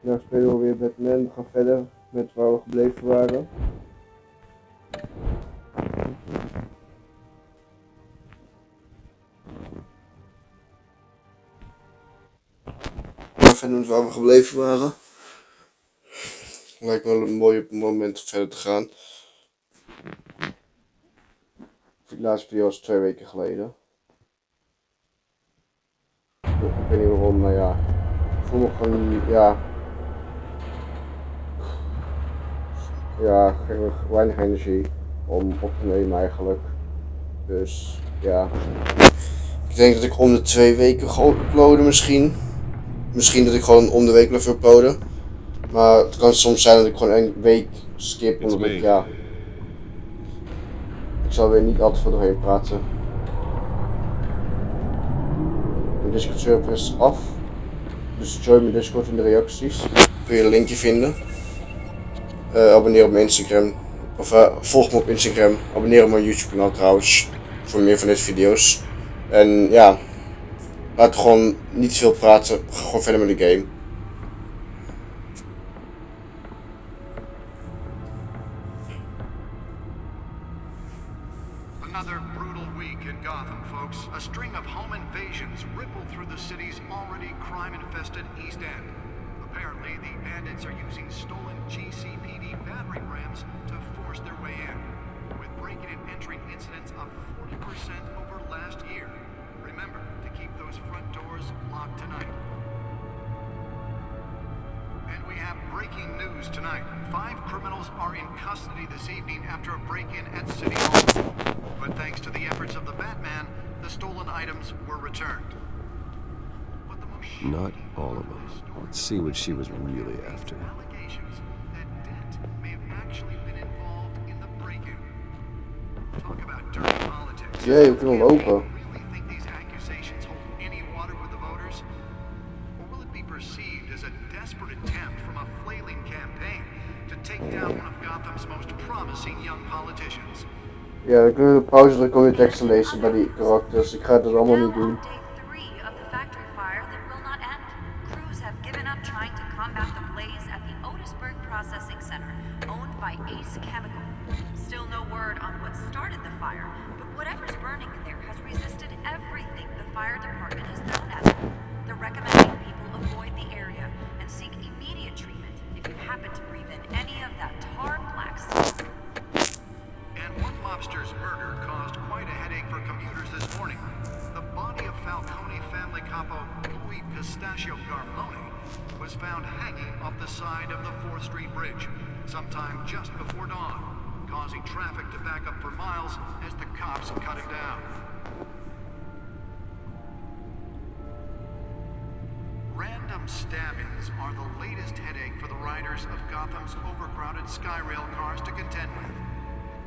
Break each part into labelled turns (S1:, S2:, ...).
S1: Nou spelen we weer Batman. We gaan verder met waar we gebleven waren. We gaan verder met waar we gebleven waren. Lijkt me wel een mooi moment om verder te gaan. De laatste video was 2 weken geleden. Ik weet niet waarom, maar ja. Ik voel me gewoon, weinig energie om op te nemen eigenlijk. Dus ja. Ik denk dat ik om de 2 weken ga uploaden misschien. Misschien dat ik gewoon om de week blijf uploaden. Maar het kan soms zijn dat ik gewoon een week skip omdat ik, ik zal weer niet altijd voor doorheen praten. Mijn Discord server is af. Dus join mijn Discord in de reacties. Kun je een linkje vinden. Abonneer op mijn Instagram. Of volg me op Instagram. Abonneer op mijn YouTube kanaal trouwens. Voor meer van deze video's. En ja. Laten we gewoon niet veel praten. Ga gewoon verder met de game.
S2: Another brutal week in Gotham, folks. A string of home invasions ripple through the city's already crime-infested East End. Apparently, the bandits are using stolen GCPD battering rams to force their way in, with breaking and entering incidents of 40% over last year. Remember to keep those front doors locked tonight. And we have breaking news tonight. 5 criminals are in custody this evening after a break-in at City Hall. But thanks to the efforts of the Batman, the stolen items were returned.
S3: Not all of them. Let's see what she was really after.
S2: Allegations that Dent may have actually been involved in the break-in. Talk about dirty politics.
S1: Jee, we kunnen hem open.
S2: Really think these accusations hold any water with the voters? Or will it be perceived as a desperate attempt from a flailing campaign to take down one of Gotham's most promising young politicians?
S1: Ja, dan kunnen we de pauze drukken om weer tekst te lezen bij die karakters. Ik ga het allemaal niet doen.
S4: Still no word on what started the fire, but whatever's burning in there has resisted everything the fire department has thrown at them. They're recommending people avoid the area and seek immediate treatment if you happen to breathe in any of that tar black smoke.
S2: And one mobster's murder caused quite a headache for commuters this morning. The body of Falcone family capo Louis Pistachio Garmone was found hanging off the side of the 4th Street Bridge sometime just before dawn, causing traffic to back up for miles as the cops cut him down. Random stabbings are the latest headache for the riders of Gotham's overcrowded Skyrail cars to contend with.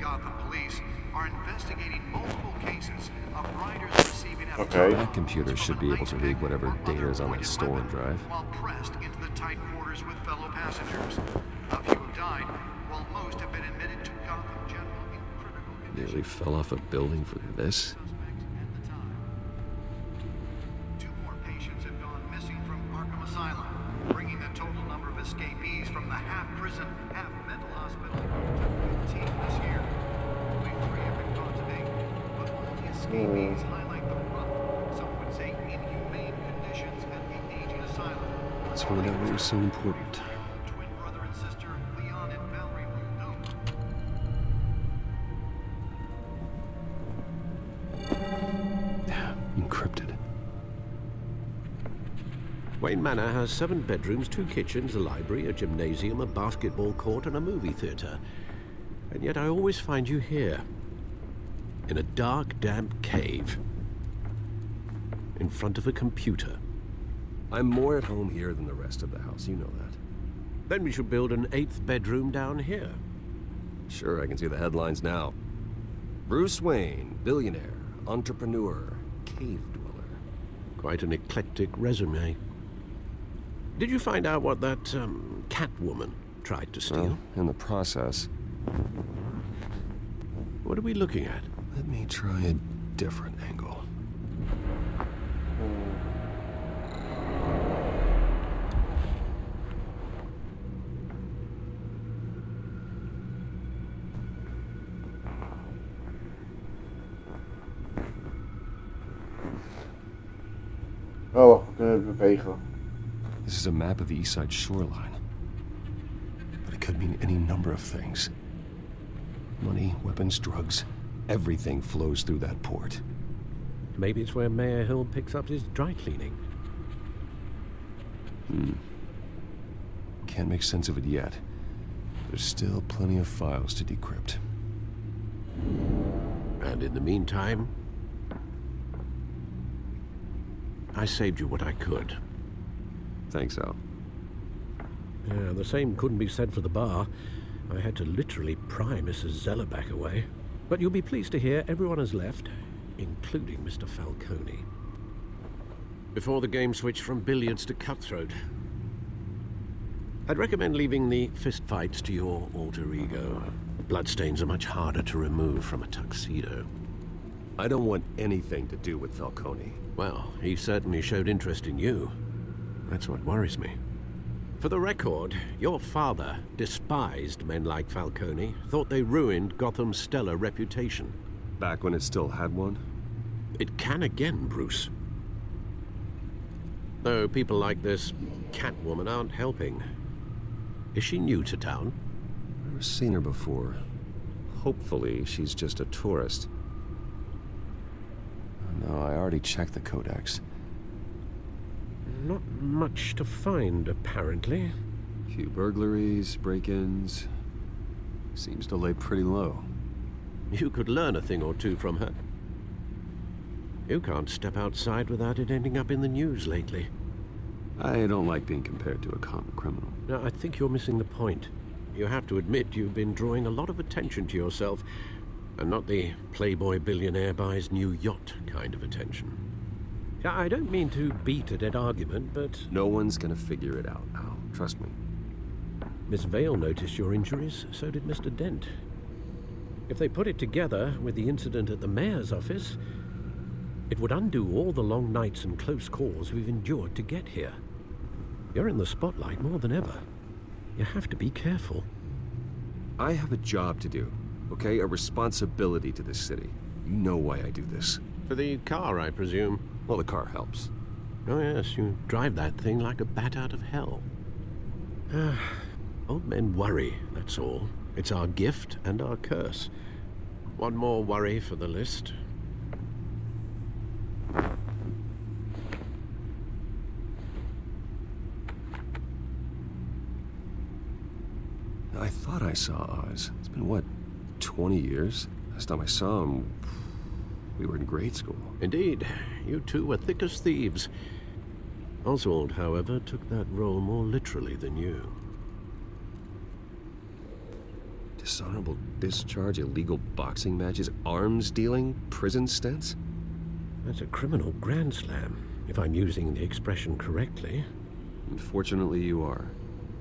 S2: Gotham police are investigating multiple cases of riders receiving
S3: That computer should be able to read whatever data is on that stolen drive.
S2: while pressed into the tight quarters with fellow passengers. A few have died, while most have been admitted to Gotham General in critical condition.
S3: Nearly fell off a building for this.
S2: 2 more patients have gone missing from Arkham Asylum, bringing the total number of escapees from the half-prison, half-mental hospital to 15 this year. Only 3 have been caught to date, but all the escapees highlight the rough, some would say inhumane conditions at the aging asylum.
S3: That's why that was so important.
S2: Twin brother and sister Leon and Valerie Ludo.
S3: Encrypted.
S5: Wayne Manor has 7 bedrooms, 2 kitchens, a library, a gymnasium, a basketball court, and a movie theater. And yet I always find you here, in a dark, damp cave, in front of a computer.
S3: I'm more at home here than the rest of the house, you know that.
S5: Then we should build an 8th bedroom down here.
S3: Sure, I can see the headlines now. Bruce Wayne, billionaire, entrepreneur, cave dweller.
S5: Quite an eclectic resume. Did you find out what that, Catwoman tried to steal?
S3: Well, in the process.
S5: What are we looking at?
S3: Let me try a different angle.
S1: het bewegen.
S3: This is a map of the east side shoreline. But it could mean any number of things. Money, weapons, drugs, everything flows through that port.
S5: Maybe it's where Mayor Hill picks up his dry cleaning.
S3: Can't make sense of it yet. There's still plenty of files to decrypt.
S5: And in the meantime, I saved you what I could.
S3: Thanks, Al.
S5: Yeah, the same couldn't be said for the bar. I had to literally pry Mrs. Zellerback away. But you'll be pleased to hear everyone has left, including Mr. Falcone. Before the game switched from billiards to cutthroat. I'd recommend leaving the fistfights to your alter ego. Bloodstains are much harder to remove from a tuxedo.
S3: I don't want anything to do with Falcone.
S5: Well, he certainly showed interest in you. That's what worries me. For the record, your father despised men like Falcone, thought they ruined Gotham's stellar reputation.
S3: Back when it still had one?
S5: It can again, Bruce. Though people like this Catwoman aren't helping. Is she new to town?
S3: Never seen her before. Hopefully, she's just a tourist. No, I already checked the codex.
S5: Not much to find, apparently.
S3: Few burglaries, break-ins. Seems to lay pretty low.
S5: You could learn a thing or two from her. You can't step outside without it ending up in the news lately.
S3: I don't like being compared to a common criminal.
S5: No, I think you're missing the point. You have to admit you've been drawing a lot of attention to yourself, and not the playboy billionaire buys new yacht kind of attention. Yeah, I don't mean to beat a dead argument, but...
S3: No one's gonna figure it out, Al. Trust me.
S5: Miss Vale noticed your injuries, so did Mr. Dent. If they put it together with the incident at the mayor's office, it would undo all the long nights and close calls we've endured to get here. You're in the spotlight more than ever. You have to be careful.
S3: I have a job to do, okay? A responsibility to this city. You know why I do this.
S5: For the car, I presume.
S3: Well, the car helps.
S5: Oh yes, you drive that thing like a bat out of hell. Old men worry, that's all. It's our gift and our curse. One more worry for the list.
S3: I thought I saw Oz. It's been, what, 20 years? Last time I saw him, we were in grade school.
S5: Indeed, you two were thick as thieves. Oswald, however, took that role more literally than you.
S3: Dishonorable discharge, illegal boxing matches, arms dealing, prison stints?
S5: That's a criminal grand slam, if I'm using the expression correctly.
S3: Unfortunately, you are.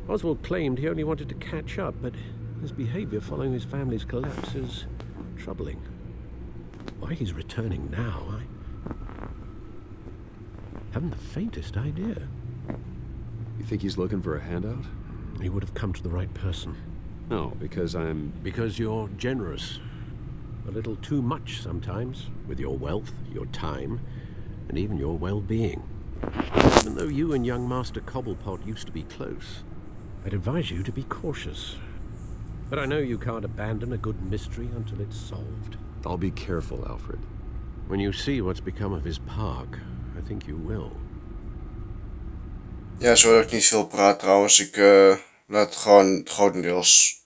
S5: Oswald claimed he only wanted to catch up, but his behavior following his family's collapse is troubling. Why he's returning now, I haven't the faintest idea.
S3: You think he's looking for a handout?
S5: He would have come to the right person.
S3: No, because I'm...
S5: Because you're generous. A little too much sometimes, with your wealth, your time, and even your well-being. Even though you and young Master Cobblepot used to be close, I'd advise you to be cautious. But I know you can't abandon a good mystery until it's solved.
S3: I'll be careful, Alfred.
S5: When you see what's become of his park, I think you will.
S1: Ja, zo dat ik niet veel praat trouwens. Ik laat gewoon grotendeels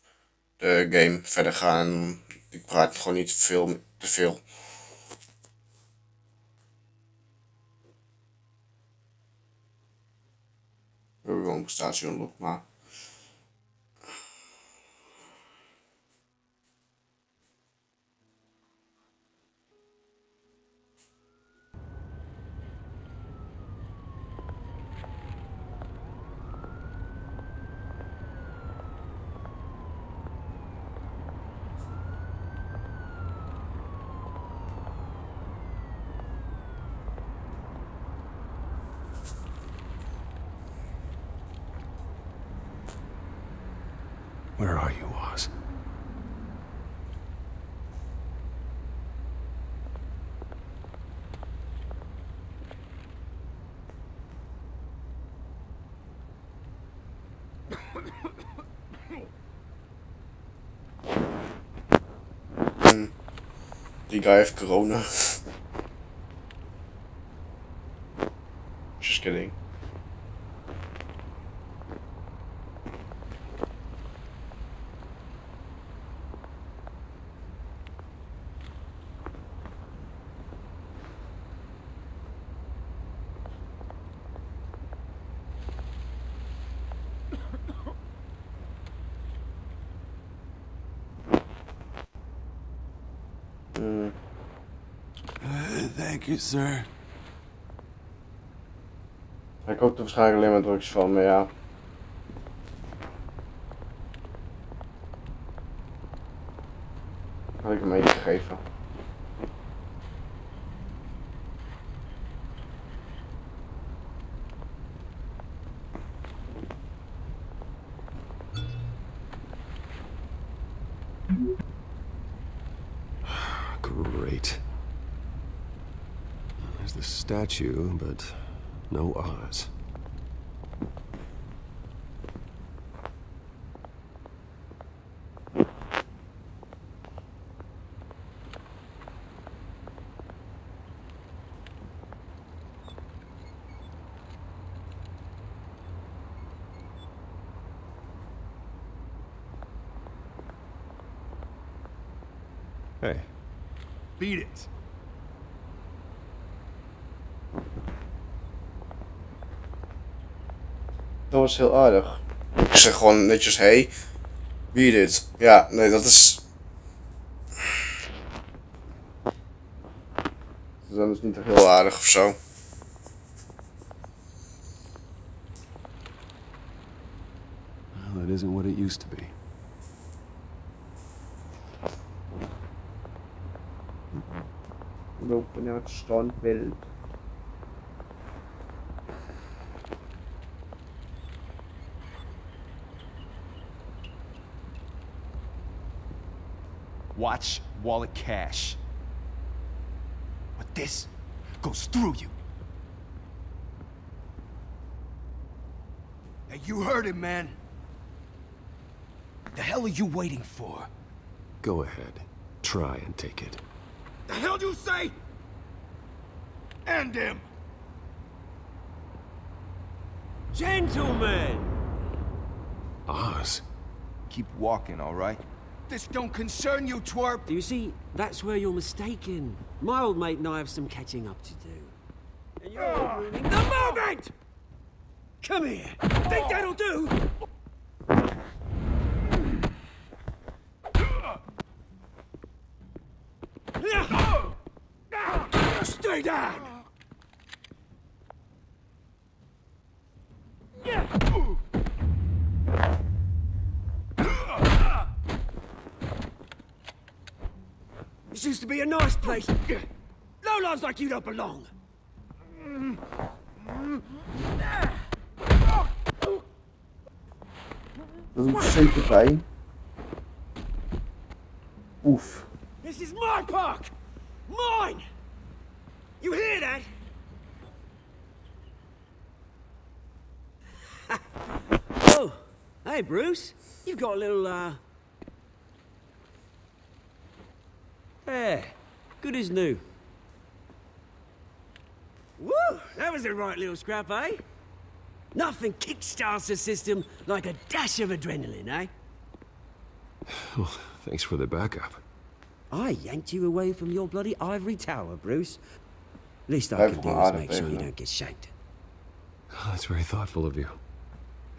S1: de game verder gaan. Ik praat gewoon niet te veel. We hebben wel een prestatie unlocked, maar...
S3: Where are you, Oz?
S1: Die guy heeft corona. Just kidding.
S3: Thank you, sir.
S1: Hij koopt er waarschijnlijk alleen maar drugs van, maar ja. Had ik hem eentje gegeven.
S3: Great. There's the statue, but no Oz. Hey.
S6: Beat it.
S1: Dat was heel aardig. Ik zeg gewoon netjes, hey, wie dit? Ja, nee, dat is... Dat is niet heel aardig of zo.
S3: Well, that isn't what it used to be.
S1: Lopen naar het standbeeld.
S6: Watch wallet cash. But this goes through you. Hey, you heard him, man. The hell are you waiting for?
S3: Go ahead. Try and take it.
S6: The hell you say? End him!
S7: Gentlemen!
S3: Oz?
S6: Keep walking, all right? This don't concern you, twerp!
S7: Do you see, that's where you're mistaken. My old mate and I have some catching up to do. And you're ruining the moment! Come here! Think that'll do? Stay down! This used to be a nice place. Lowlifes like you don't belong.
S1: Dat doet zeker pijn. Oef.
S7: This is my park! Mine! You hear that? Oh, hey Bruce. You've got a little, Yeah, good as new. Woo! That was a right little scrap, eh? Nothing kickstarts the system like a dash of adrenaline, eh?
S3: Well, thanks for the backup.
S7: I yanked you away from your bloody ivory tower, Bruce. Least I can do is make sure you don't get shanked.
S3: Oh, that's very thoughtful of you.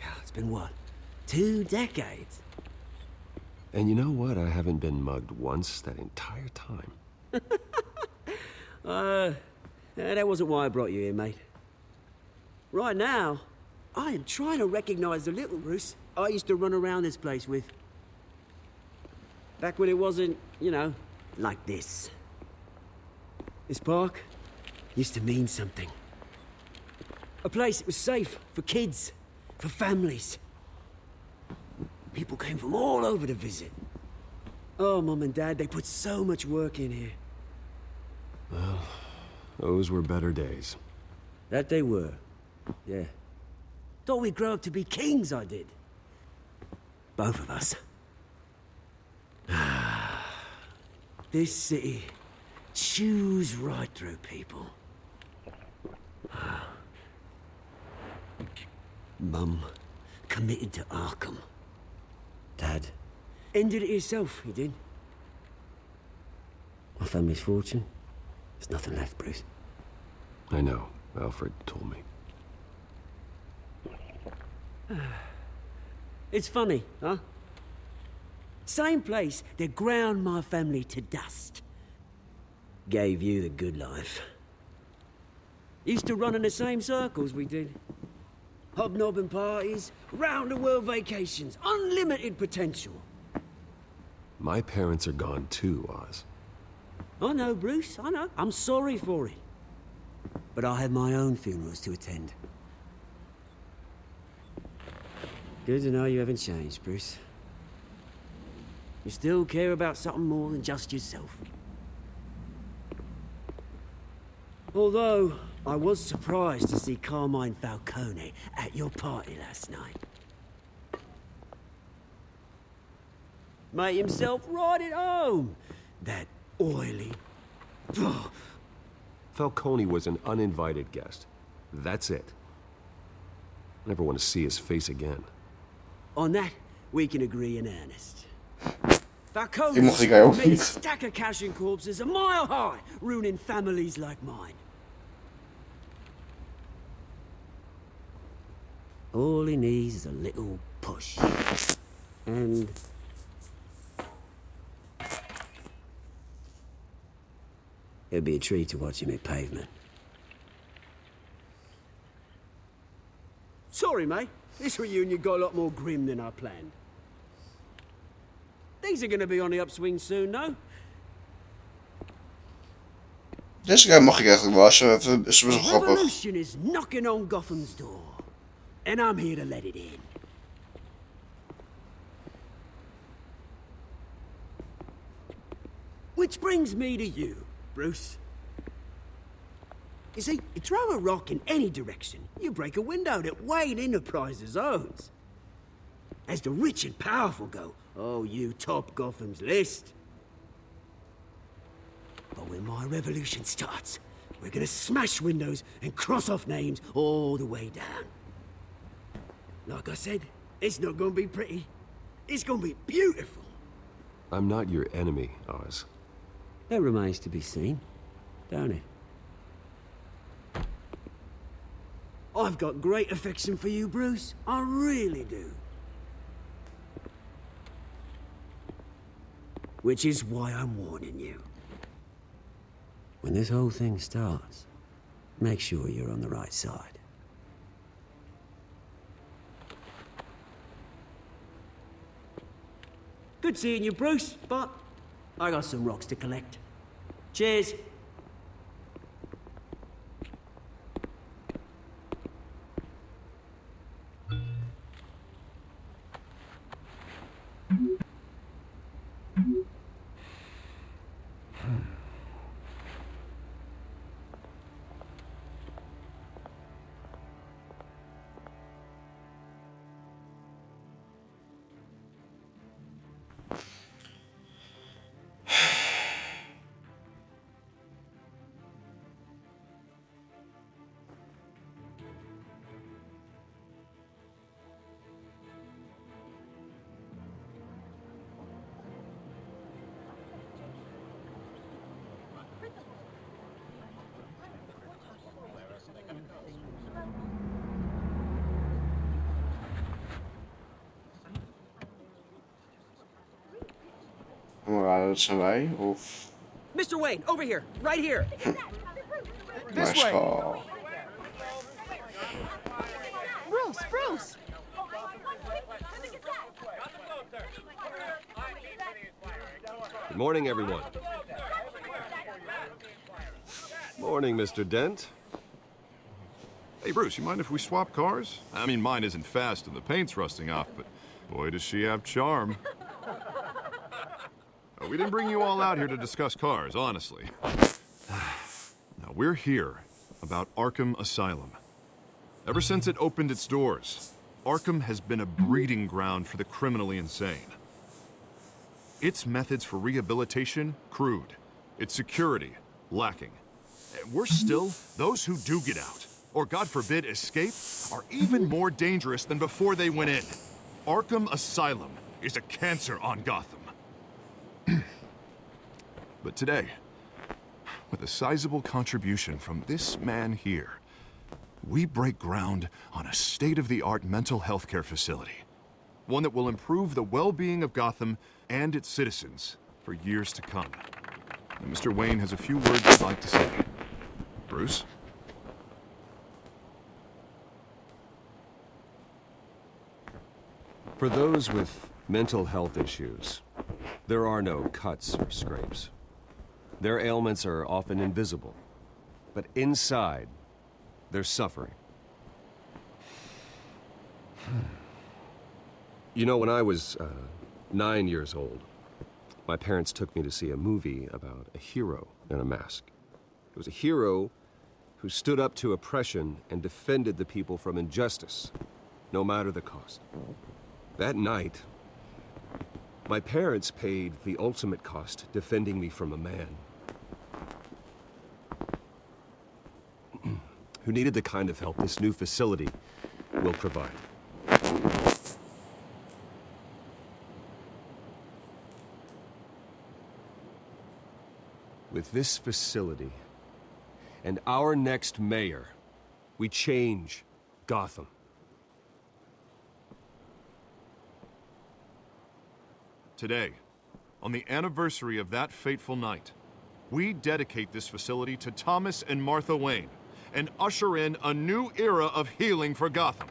S7: Yeah, it's been what? 2 decades?
S3: And you know what? I haven't been mugged once that entire time.
S7: That wasn't why I brought you here, mate. Right now, I am trying to recognize the little Bruce I used to run around this place with. Back when it wasn't, you know, like this. This park used to mean something. A place that was safe for kids, for families. People came from all over to visit. Oh, Mum and Dad, they put so much work in here.
S3: Well, those were better days.
S7: That they were. Yeah. Thought we'd grow up to be kings, I did. Both of us. This city chews right through people. Mum committed to Arkham. Dad ended it himself, he did. My family's fortune. There's nothing left, Bruce.
S3: I know. Alfred told me.
S7: It's funny, huh? Same place that ground my family to dust. Gave you the good life. Used to run in the same circles we did. Hobnobbing parties, round-the-world vacations, unlimited potential.
S3: My parents are gone too, Oz.
S7: I know, Bruce, I know. I'm sorry for it. But I have my own funerals to attend. Good to know you haven't changed, Bruce. You still care about something more than just yourself. Although, I was surprised to see Carmine Falcone at your party last night. Made himself right at home. That oily...
S3: Falcone was an uninvited guest. That's it. I never want to see his face again.
S7: On that, we can agree in earnest. Falcone
S1: Die mocht ik ook
S7: made a
S1: niet.
S7: stack of cashing corpses a mile high, ruining families like mine. All he needs is a little push. And... it'd be a treat to watch him hit pavement. Sorry, mate. This reunion got a lot more grim than I planned. Things are gonna be on the upswing soon, no?
S1: Deze guy mag ik eigenlijk wel. Is best wel grappig.
S7: Revolution is knocking on Gotham's door. And I'm here to let it in. Which brings me to you, Bruce. You see, you throw a rock in any direction, you break a window that Wayne Enterprises owns. As the rich and powerful go, oh, you top Gotham's list. But when my revolution starts, we're gonna smash windows and cross off names all the way down. Like I said, it's not gonna be pretty. It's gonna be beautiful.
S3: I'm not your enemy, Oz.
S7: That remains to be seen, don't it? I've got great affection for you, Bruce. I really do. Which is why I'm warning you. When this whole thing starts, make sure you're on the right side. Good seeing you, Bruce, but I got some rocks to collect. Cheers.
S1: Maar dat zijn wij, of...
S7: Mr. Wayne, over here, right here.
S1: Maar schaal.
S8: Bruce!
S3: Good morning, everyone. Morning, Mr. Dent.
S9: Hey, Bruce, you mind if we swap cars? I mean, mine isn't fast and the paint's rusting off, but boy, does she have charm. We didn't bring you all out here to discuss cars, honestly. Now, we're here about Arkham Asylum. Ever since it opened its doors, Arkham has been a breeding ground for the criminally insane. Its methods for rehabilitation, crude. Its security, lacking. And worse still, those who do get out, or God forbid escape, are even more dangerous than before they went in. Arkham Asylum is a cancer on Gotham. But today, with a sizable contribution from this man here, we break ground on a state-of-the-art mental health care facility. One that will improve the well-being of Gotham and its citizens for years to come. And Mr. Wayne has a few words he'd like to say. Bruce?
S3: For those with mental health issues, there are no cuts or scrapes. Their ailments are often invisible, but inside, they're suffering. You know, when I was 9 years old, my parents took me to see a movie about a hero in a mask. It was a hero who stood up to oppression and defended the people from injustice, no matter the cost. That night, my parents paid the ultimate cost defending me from a man who needed the kind of help this new facility will provide. With this facility and our next mayor, we change Gotham.
S9: Today, on the anniversary of that fateful night, we dedicate this facility to Thomas and Martha Wayne and usher in a new era of healing for Gotham.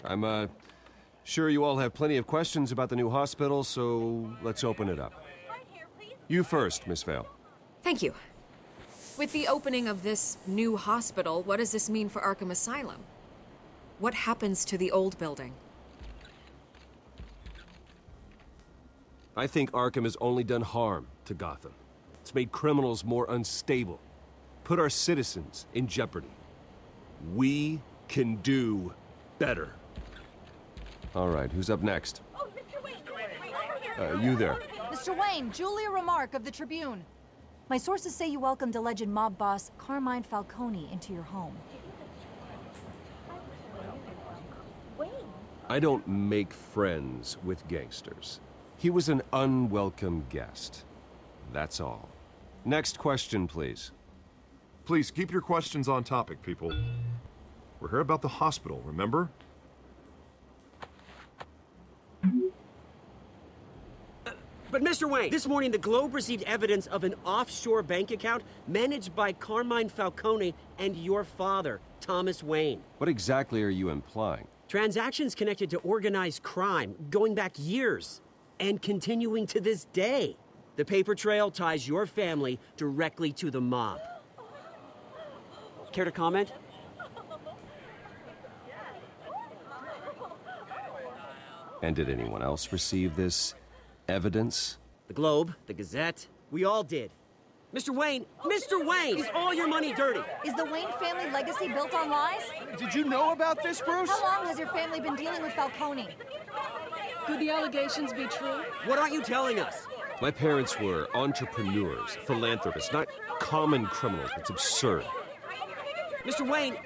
S3: I'm sure you all have plenty of questions about the new hospital, so let's open it up. You first, Miss Vale.
S10: Thank you. With the opening of this new hospital, what does this mean for Arkham Asylum? What happens to the old building?
S3: I think Arkham has only done harm to Gotham. It's made criminals more unstable, put our citizens in jeopardy. We can do better. All right, who's up next?
S8: Oh, Mr. Wayne!
S3: You there.
S8: Mr. Wayne, Julia Remark of the Tribune. My sources say you welcomed alleged mob boss Carmine Falcone into your home.
S3: I don't make friends with gangsters. He was an unwelcome guest. That's all. Next question, please.
S9: Please keep your questions on topic, people. We're here about the hospital, remember?
S7: But Mr. Wayne, this morning the Globe received evidence of an offshore bank account managed by Carmine Falcone and your father, Thomas Wayne.
S3: What exactly are you implying?
S7: Transactions connected to organized crime going back years and continuing to this day. The paper trail ties your family directly to the mob. Care to comment?
S3: And did anyone else receive this evidence?
S7: The Globe, the Gazette, we all did. Mr. Wayne, is all your money dirty?
S8: Is the Wayne family legacy built on lies?
S6: Did you know about this, Bruce?
S8: How long has your family been dealing with Falcone?
S11: Could the allegations be true?
S7: What aren't you telling us?
S3: My parents were entrepreneurs, philanthropists, not common criminals. It's absurd.
S7: Mr. Wayne!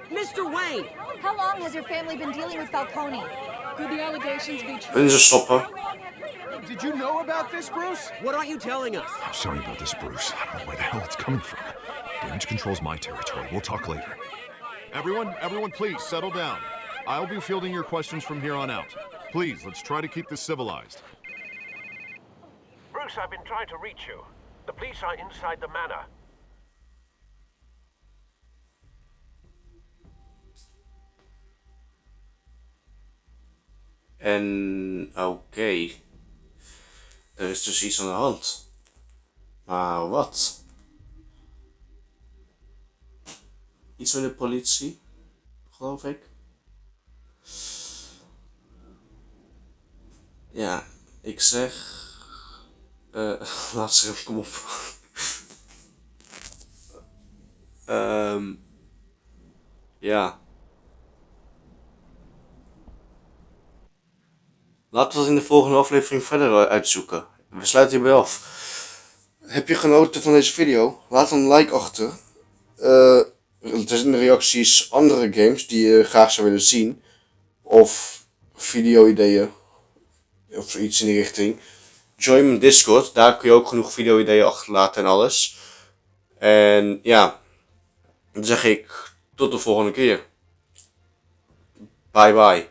S8: How long has your family been dealing with Falcone?
S11: Could the allegations be true?
S1: Willen ze stoppen?
S6: Did you know about this, Bruce?
S7: What aren't you telling us?
S9: I'm sorry about this, Bruce. I don't know where the hell it's coming from. Damage control's my territory. We'll talk later. Everyone, please settle down. I'll be fielding your questions from here on out. Please, let's try to keep this civilized.
S5: Bruce, I've been trying to reach you. The police are inside the manor.
S1: En oké. Er is dus iets aan de hand. Maar wat? Iets met de politie, geloof ik. Ja, ik zeg... laat ze even, kom op. Ja. Laten we dat in de volgende aflevering verder uitzoeken. We sluiten hierbij af. Heb je genoten van deze video? Laat een like achter. Het is in de reacties andere games die je graag zou willen zien. Of video-ideeën. Of iets in die richting. Join mijn Discord. Daar kun je ook genoeg video-ideeën achterlaten en alles. En ja. Dan zeg ik tot de volgende keer. Bye bye.